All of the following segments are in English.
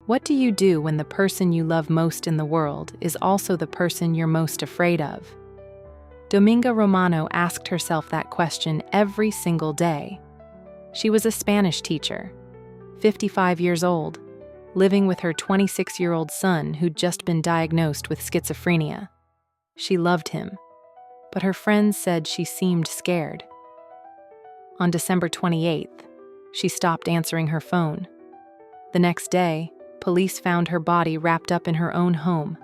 What do you do when the person you love most in the world is also the person you're most afraid of? Dominga Romano asked herself that question every single day. She was a Spanish teacher, 55 years old, living with her 26-year-old son who'd just been diagnosed with schizophrenia. She loved him, but her friends said she seemed scared. On December 28th, she stopped answering her phone. The next day, police found her body wrapped up in her own home.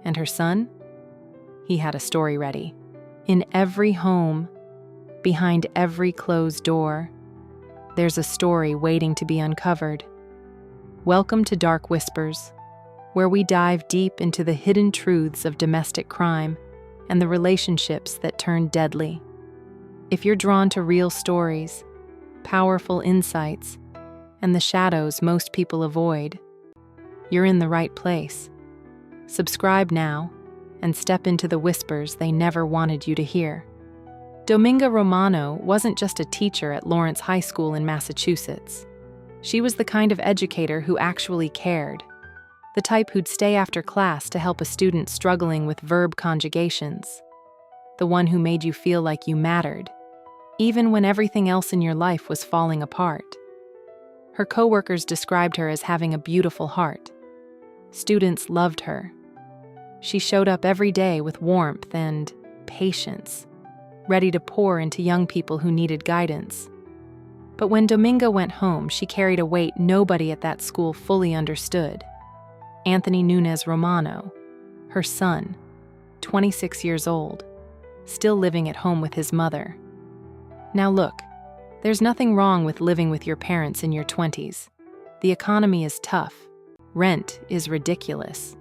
And her son? He had a story ready. In every home, behind every closed door, there's a story waiting to be uncovered. Welcome to Dark Whispers, where we dive deep into the hidden truths of domestic crime and the relationships that turn deadly. If you're drawn to real stories, powerful insights, and the shadows most people avoid, you're in the right place. Subscribe now and step into the whispers they never wanted you to hear. Dominga Romano wasn't just a teacher at Lawrence High School in Massachusetts. She was the kind of educator who actually cared, the type who'd stay after class to help a student struggling with verb conjugations, the one who made you feel like you mattered, even when everything else in your life was falling apart. Her coworkers described her as having a beautiful heart. Students loved her. She showed up every day with warmth and patience, ready to pour into young people who needed guidance. But when Dominga went home, she carried a weight nobody at that school fully understood. Anthony Nunez Romano, her son, 26 years old, still living at home with his mother. Now look, there's nothing wrong with living with your parents in your 20s. The economy is tough. Rent is ridiculous.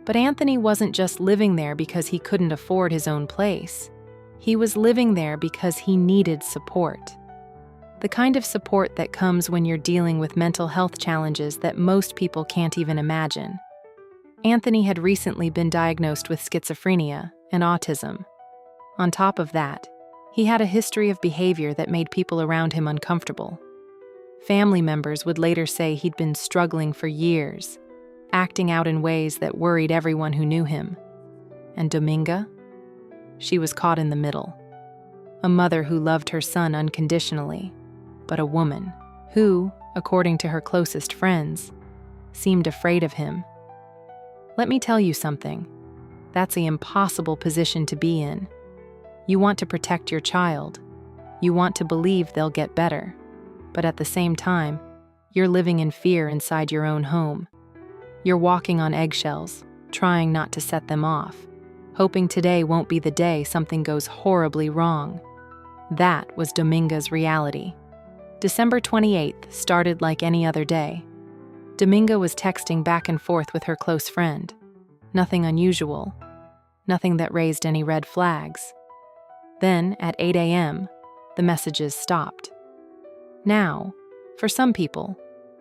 But Anthony wasn't just living there because he couldn't afford his own place. He was living there because he needed support. The kind of support that comes when you're dealing with mental health challenges that most people can't even imagine. Anthony had recently been diagnosed with schizophrenia and autism. On top of that, he had a history of behavior that made people around him uncomfortable. Family members would later say he'd been struggling for years, acting out in ways that worried everyone who knew him. And Dominga? She was caught in the middle. A mother who loved her son unconditionally, but a woman who, according to her closest friends, seemed afraid of him. Let me tell you something. That's an impossible position to be in. You want to protect your child. You want to believe they'll get better. But at the same time, you're living in fear inside your own home. You're walking on eggshells, trying not to set them off, hoping today won't be the day something goes horribly wrong. That was Dominga's reality. December 28th started like any other day. Dominga was texting back and forth with her close friend. Nothing unusual. Nothing that raised any red flags. Then, at 8 a.m., the messages stopped. Now, for some people,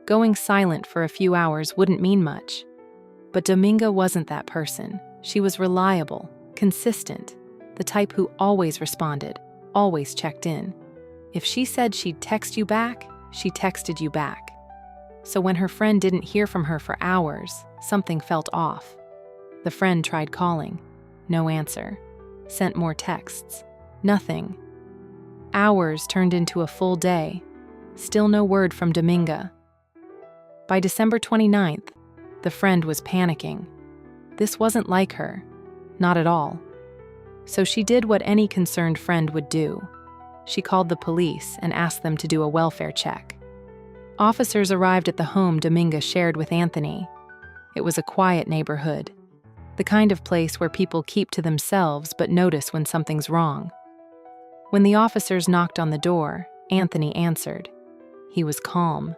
going silent for a few hours wouldn't mean much. But Dominga wasn't that person. She was reliable, consistent, the type who always responded, always checked in. If she said she'd text you back, she texted you back. So when her friend didn't hear from her for hours, something felt off. The friend tried calling. No answer. Sent more texts. Nothing. Hours turned into a full day. Still no word from Dominga. By December 29th, the friend was panicking. This wasn't like her. Not at all. So she did what any concerned friend would do. She called the police and asked them to do a welfare check. Officers arrived at the home Dominga shared with Anthony. It was a quiet neighborhood, the kind of place where people keep to themselves but notice when something's wrong. When the officers knocked on the door, Anthony answered. He was calm,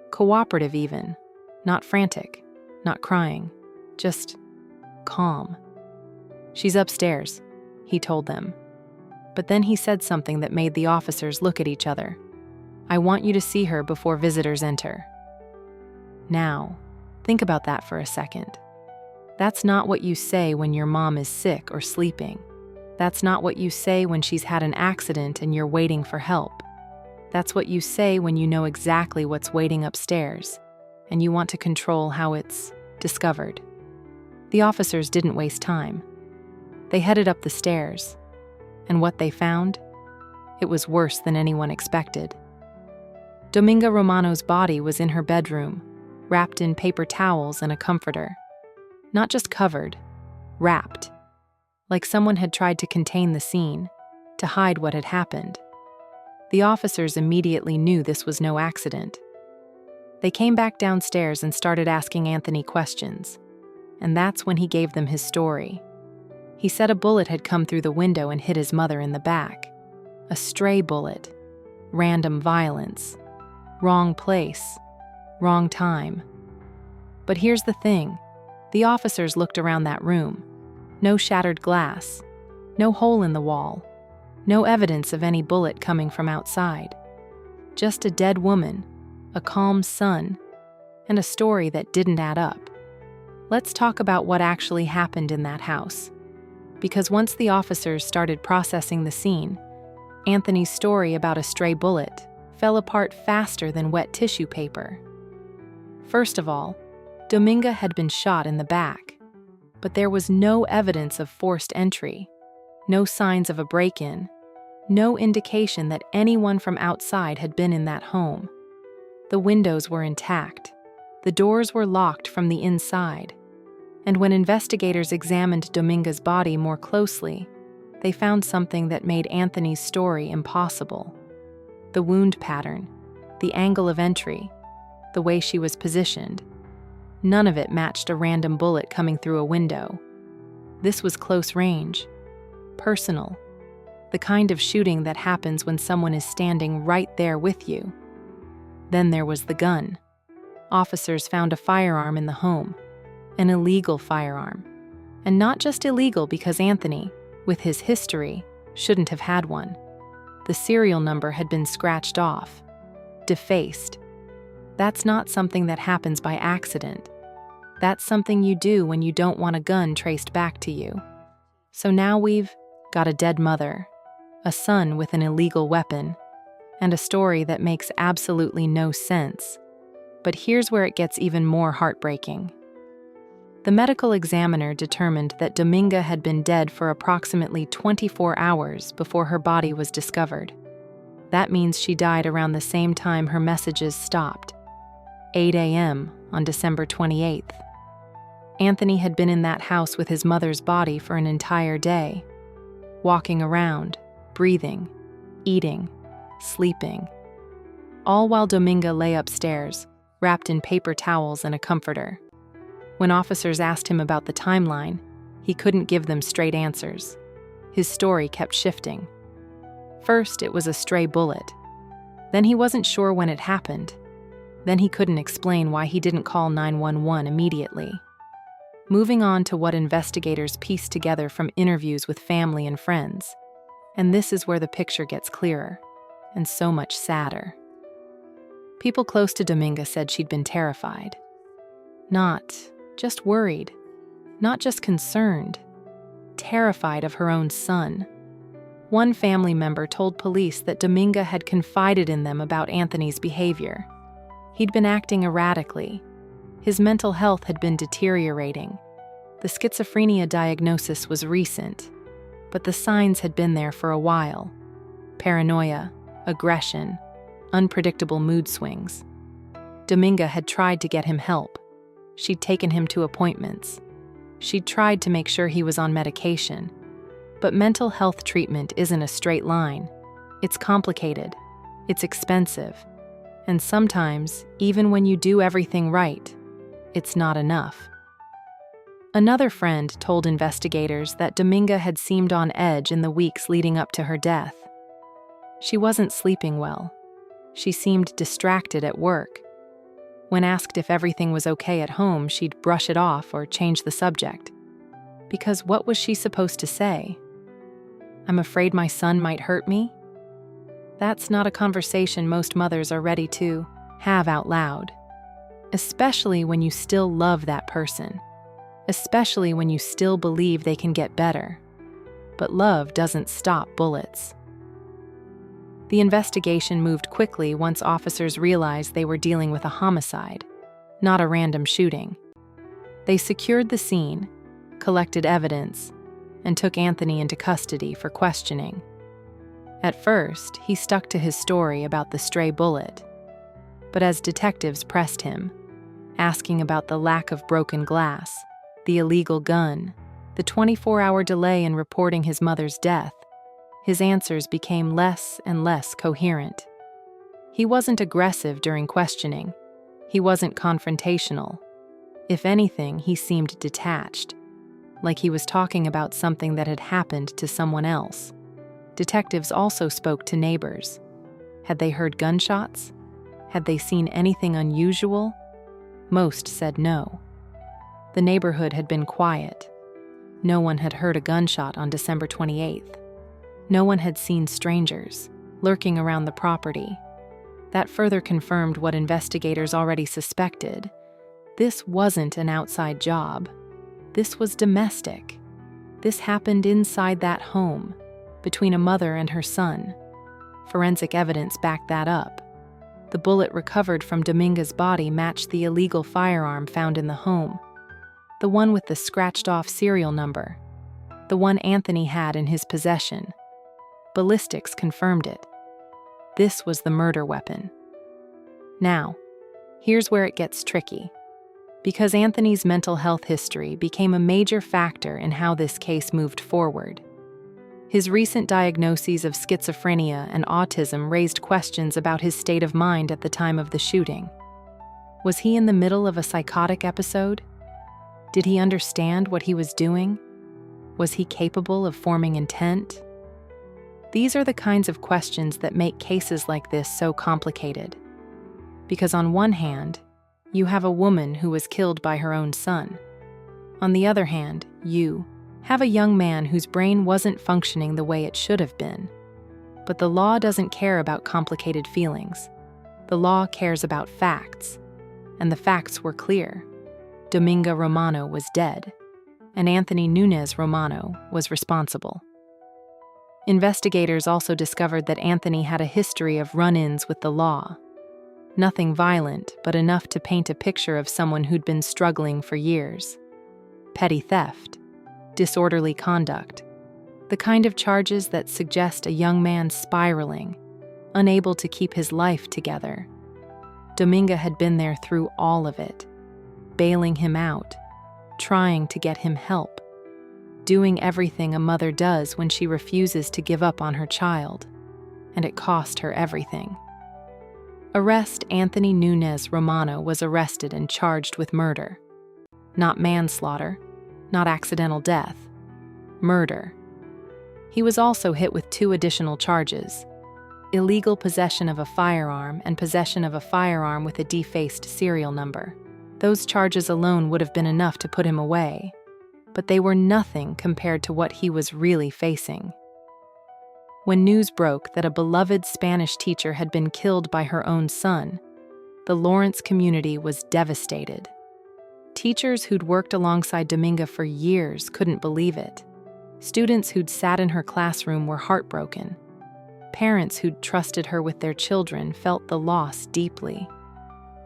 cooperative even, not frantic, not crying, just calm. "She's upstairs," he told them. But then he said something that made the officers look at each other. "I want you to see her before visitors enter." Now, think about that for a second. That's not what you say when your mom is sick or sleeping. That's not what you say when she's had an accident and you're waiting for help. That's what you say when you know exactly what's waiting upstairs, and you want to control how it's discovered. The officers didn't waste time. They headed up the stairs, and what they found? It was worse than anyone expected. Dominga Romano's body was in her bedroom, wrapped in paper towels and a comforter. Not just covered, wrapped. Like someone had tried to contain the scene, to hide what had happened. The officers immediately knew this was no accident. They came back downstairs and started asking Anthony questions, and that's when he gave them his story. He said a bullet had come through the window and hit his mother in the back. A stray bullet. Random violence. Wrong place. Wrong time. But here's the thing. The officers looked around that room. No shattered glass. No hole in the wall. No evidence of any bullet coming from outside. Just a dead woman, a calm son, and a story that didn't add up. Let's talk about what actually happened in that house. Because once the officers started processing the scene, Anthony's story about a stray bullet fell apart faster than wet tissue paper. First of all, Dominga had been shot in the back, but there was no evidence of forced entry, no signs of a break-in, no indication that anyone from outside had been in that home. The windows were intact, the doors were locked from the inside, and when investigators examined Dominga's body more closely, they found something that made Anthony's story impossible. The wound pattern, the angle of entry, the way she was positioned. None of it matched a random bullet coming through a window. This was close range, personal, the kind of shooting that happens when someone is standing right there with you. Then there was the gun. Officers found a firearm in the home, an illegal firearm. And not just illegal because Anthony, with his history, shouldn't have had one. The serial number had been scratched off, defaced. That's not something that happens by accident. That's something you do when you don't want a gun traced back to you. So now we've got a dead mother, a son with an illegal weapon, and a story that makes absolutely no sense. But here's where it gets even more heartbreaking. The medical examiner determined that Dominga had been dead for approximately 24 hours before her body was discovered. That means she died around the same time her messages stopped, 8 a.m. on December 28th. Anthony had been in that house with his mother's body for an entire day, walking around, breathing, eating, sleeping, all while Dominga lay upstairs, wrapped in paper towels and a comforter. When officers asked him about the timeline, he couldn't give them straight answers. His story kept shifting. First, it was a stray bullet. Then he wasn't sure when it happened. Then he couldn't explain why he didn't call 911 immediately. Moving on to what investigators pieced together from interviews with family and friends. And this is where the picture gets clearer, and so much sadder. People close to Dominga said she'd been terrified. Not just worried, not just concerned, terrified of her own son. One family member told police that Dominga had confided in them about Anthony's behavior. He'd been acting erratically. His mental health had been deteriorating. The schizophrenia diagnosis was recent, but the signs had been there for a while. Paranoia, aggression, unpredictable mood swings. Dominga had tried to get him help. She'd taken him to appointments. She'd tried to make sure he was on medication. But mental health treatment isn't a straight line. It's complicated. It's expensive. And sometimes, even when you do everything right, it's not enough. Another friend told investigators that Dominga had seemed on edge in the weeks leading up to her death. She wasn't sleeping well. She seemed distracted at work. When asked if everything was okay at home, she'd brush it off or change the subject. Because what was she supposed to say? I'm afraid my son might hurt me? That's not a conversation most mothers are ready to have out loud. Especially when you still love that person. Especially when you still believe they can get better. But love doesn't stop bullets. The investigation moved quickly once officers realized they were dealing with a homicide, not a random shooting. They secured the scene, collected evidence, and took Anthony into custody for questioning. At first, he stuck to his story about the stray bullet. But as detectives pressed him, asking about the lack of broken glass, the illegal gun, the 24-hour delay in reporting his mother's death, his answers became less and less coherent. He wasn't aggressive during questioning. He wasn't confrontational. If anything, he seemed detached, like he was talking about something that had happened to someone else. Detectives also spoke to neighbors. Had they heard gunshots? Had they seen anything unusual? Most said no. The neighborhood had been quiet. No one had heard a gunshot on December 28th. No one had seen strangers lurking around the property. That further confirmed what investigators already suspected. This wasn't an outside job. This was domestic. This happened inside that home, between a mother and her son. Forensic evidence backed that up. The bullet recovered from Dominga's body matched the illegal firearm found in the home, the one with the scratched-off serial number, the one Anthony had in his possession. Ballistics confirmed it. This was the murder weapon. Now, here's where it gets tricky. Because Anthony's mental health history became a major factor in how this case moved forward. His recent diagnoses of schizophrenia and autism raised questions about his state of mind at the time of the shooting. Was he in the middle of a psychotic episode? Did he understand what he was doing? Was he capable of forming intent? These are the kinds of questions that make cases like this so complicated. Because on one hand, you have a woman who was killed by her own son. On the other hand, you have a young man whose brain wasn't functioning the way it should have been. But the law doesn't care about complicated feelings. The law cares about facts. And the facts were clear. Dominga Romano was dead, and Anthony Nunez Romano was responsible. Investigators also discovered that Anthony had a history of run-ins with the law. Nothing violent, but enough to paint a picture of someone who'd been struggling for years. Petty theft, disorderly conduct, the kind of charges that suggest a young man spiraling, unable to keep his life together. Dominga had been there through all of it, bailing him out, trying to get him help, doing everything a mother does when she refuses to give up on her child, and it cost her everything. Arrest Anthony Nunez Romano was arrested and charged with murder. Not manslaughter, not accidental death. Murder. He was also hit with 2 additional charges: illegal possession of a firearm and possession of a firearm with a defaced serial number. Those charges alone would have been enough to put him away, but they were nothing compared to what he was really facing. When news broke that a beloved Spanish teacher had been killed by her own son, the Lawrence community was devastated. Teachers who'd worked alongside Dominga for years couldn't believe it. Students who'd sat in her classroom were heartbroken. Parents who'd trusted her with their children felt the loss deeply.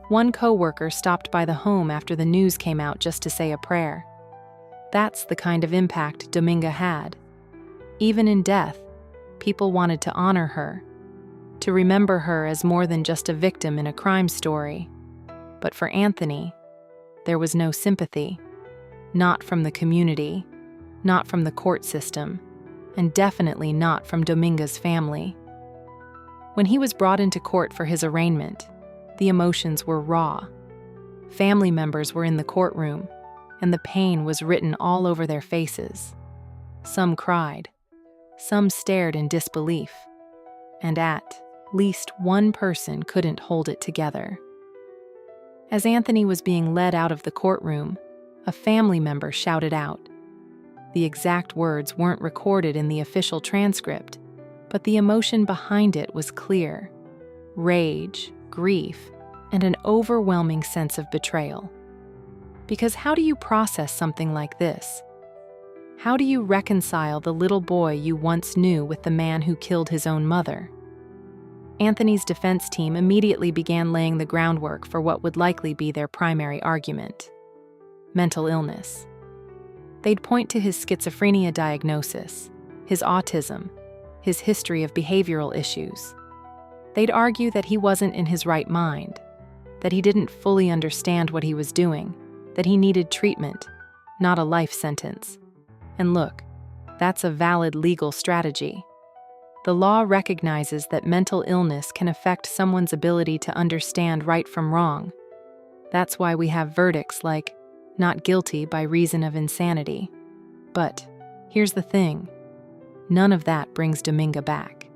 One coworker stopped by the home after the news came out just to say a prayer. That's the kind of impact Dominga had. Even in death, people wanted to honor her, to remember her as more than just a victim in a crime story. But for Anthony, there was no sympathy. Not from the community, not from the court system, and definitely not from Dominga's family. When he was brought into court for his arraignment, the emotions were raw. Family members were in the courtroom, and the pain was written all over their faces. Some cried. Some stared in disbelief, and at least one person couldn't hold it together. As Anthony was being led out of the courtroom, a family member shouted out. The exact words weren't recorded in the official transcript, but the emotion behind it was clear: rage, grief, and an overwhelming sense of betrayal. Because how do you process something like this? How do you reconcile the little boy you once knew with the man who killed his own mother? Anthony's defense team immediately began laying the groundwork for what would likely be their primary argument: mental illness. They'd point to his schizophrenia diagnosis, his autism, his history of behavioral issues. They'd argue that he wasn't in his right mind, that he didn't fully understand what he was doing, that he needed treatment, not a life sentence. And look, that's a valid legal strategy. The law recognizes that mental illness can affect someone's ability to understand right from wrong. That's why we have verdicts like not guilty by reason of insanity. But here's the thing. None of that brings Dominga back.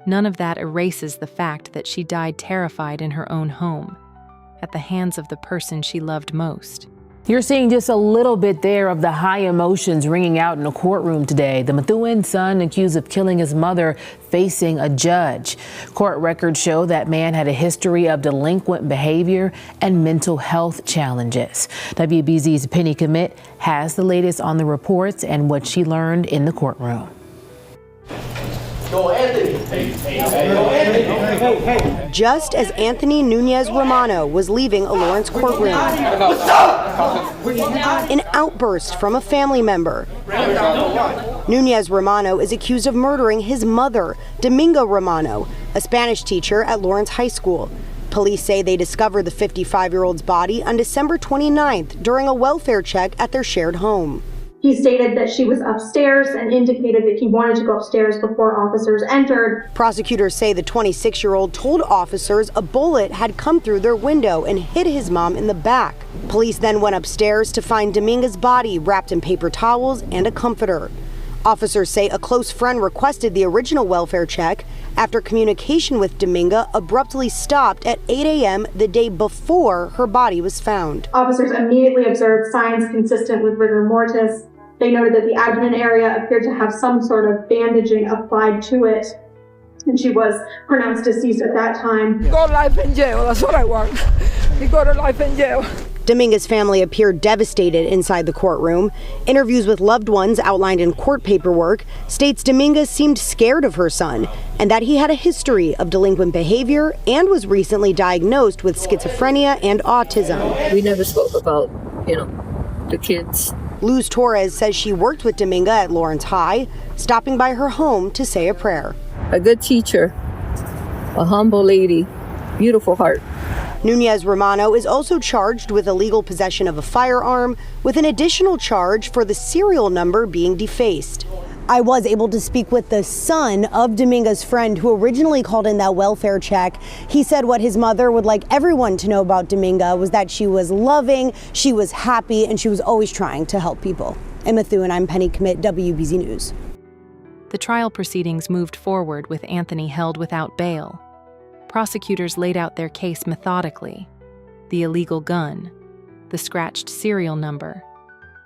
None of that erases the fact that she died terrified in her own home, at the hands of the person she loved most. You're seeing just a little bit there of the high emotions ringing out in a courtroom today. The Methuen son accused of killing his mother facing a judge. Court records show that man had a history of delinquent behavior and mental health challenges. WBZ's Penny Commit has the latest on the reports and what she learned in the courtroom. Go Anthony. Hey. Just as Anthony Nunez Romano was leaving a Lawrence courtroom, an outburst from a family member. Nunez Romano is accused of murdering his mother, Dominga Romano, a Spanish teacher at Lawrence High School. Police say they discovered the 55-year-old's body on December 29th during a welfare check at their shared home. He stated that she was upstairs and indicated that he wanted to go upstairs before officers entered. Prosecutors say the 26-year-old told officers a bullet had come through their window and hit his mom in the back. Police then went upstairs to find Dominga's body wrapped in paper towels and a comforter. Officers say a close friend requested the original welfare check after communication with Dominga abruptly stopped at 8 a.m. the day before her body was found. Officers immediately observed signs consistent with rigor mortis. They noted that the abdomen area appeared to have some sort of bandaging applied to it, and she was pronounced deceased at that time. Go to life in jail, that's what I want. You go to life in jail. Dominga's family appeared devastated inside the courtroom. Interviews with loved ones outlined in court paperwork states Dominga seemed scared of her son and that he had a history of delinquent behavior and was recently diagnosed with schizophrenia and autism. We never spoke about, the kids. Luz Torres says she worked with Dominga at Lawrence High, stopping by her home to say a prayer. A good teacher, a humble lady, beautiful heart. Nunez Romano is also charged with illegal possession of a firearm, with an additional charge for the serial number being defaced. I was able to speak with the son of Dominga's friend who originally called in that welfare check. He said what his mother would like everyone to know about Dominga was that she was loving, she was happy, and she was always trying to help people. In Methuen, I'm Penny Commit, WBZ News. The trial proceedings moved forward with Anthony held without bail. Prosecutors laid out their case methodically: the illegal gun, the scratched serial number,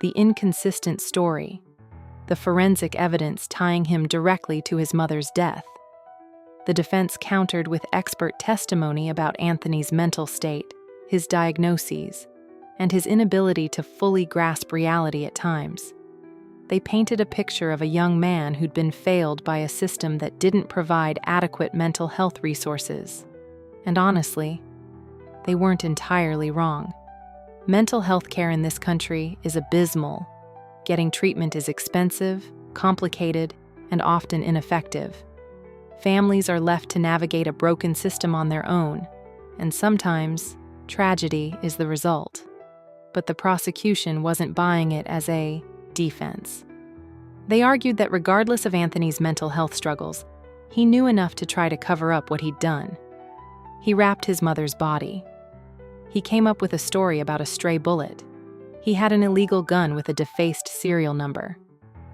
the inconsistent story, the forensic evidence tying him directly to his mother's death. The defense countered with expert testimony about Anthony's mental state, his diagnoses, and his inability to fully grasp reality at times. They painted a picture of a young man who'd been failed by a system that didn't provide adequate mental health resources. And honestly, they weren't entirely wrong. Mental health care in this country is abysmal. Getting treatment is expensive, complicated, and often ineffective. Families are left to navigate a broken system on their own, and sometimes tragedy is the result. But the prosecution wasn't buying it as a defense. They argued that regardless of Anthony's mental health struggles, he knew enough to try to cover up what he'd done. He wrapped his mother's body. He came up with a story about a stray bullet. He had an illegal gun with a defaced serial number.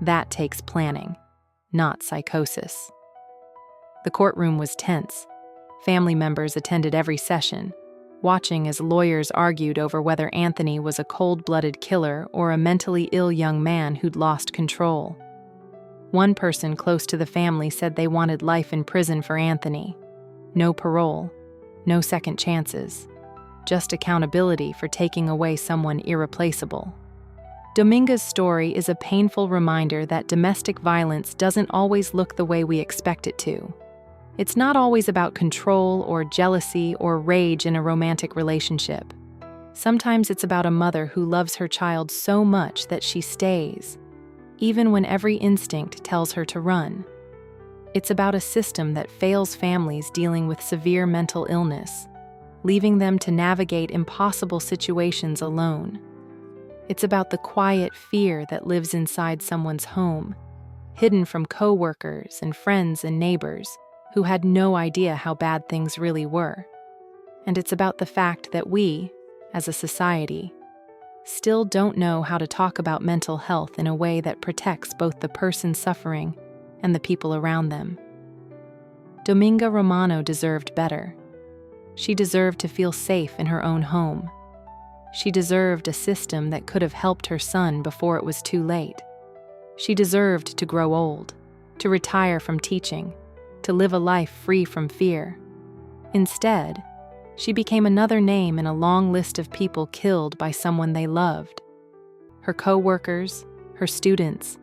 That takes planning, not psychosis. The courtroom was tense. Family members attended every session, watching as lawyers argued over whether Anthony was a cold-blooded killer or a mentally ill young man who'd lost control. One person close to the family said they wanted life in prison for Anthony. No parole, no second chances, just accountability for taking away someone irreplaceable. Dominga's story is a painful reminder that domestic violence doesn't always look the way we expect it to. It's not always about control or jealousy or rage in a romantic relationship. Sometimes it's about a mother who loves her child so much that she stays, even when every instinct tells her to run. It's about a system that fails families dealing with severe mental illness, leaving them to navigate impossible situations alone. It's about the quiet fear that lives inside someone's home, hidden from coworkers and friends and neighbors who had no idea how bad things really were. And it's about the fact that we, as a society, still don't know how to talk about mental health in a way that protects both the person suffering and the people around them. Dominga Romano deserved better. She deserved to feel safe in her own home. She deserved a system that could have helped her son before it was too late. She deserved to grow old, to retire from teaching, to live a life free from fear. Instead, she became another name in a long list of people killed by someone they loved. Her co-workers, her students,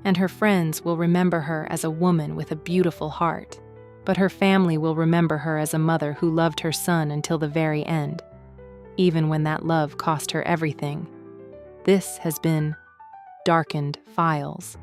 and her friends will remember her as a woman with a beautiful heart, but her family will remember her as a mother who loved her son until the very end, even when that love cost her everything. This has been Darkened Files.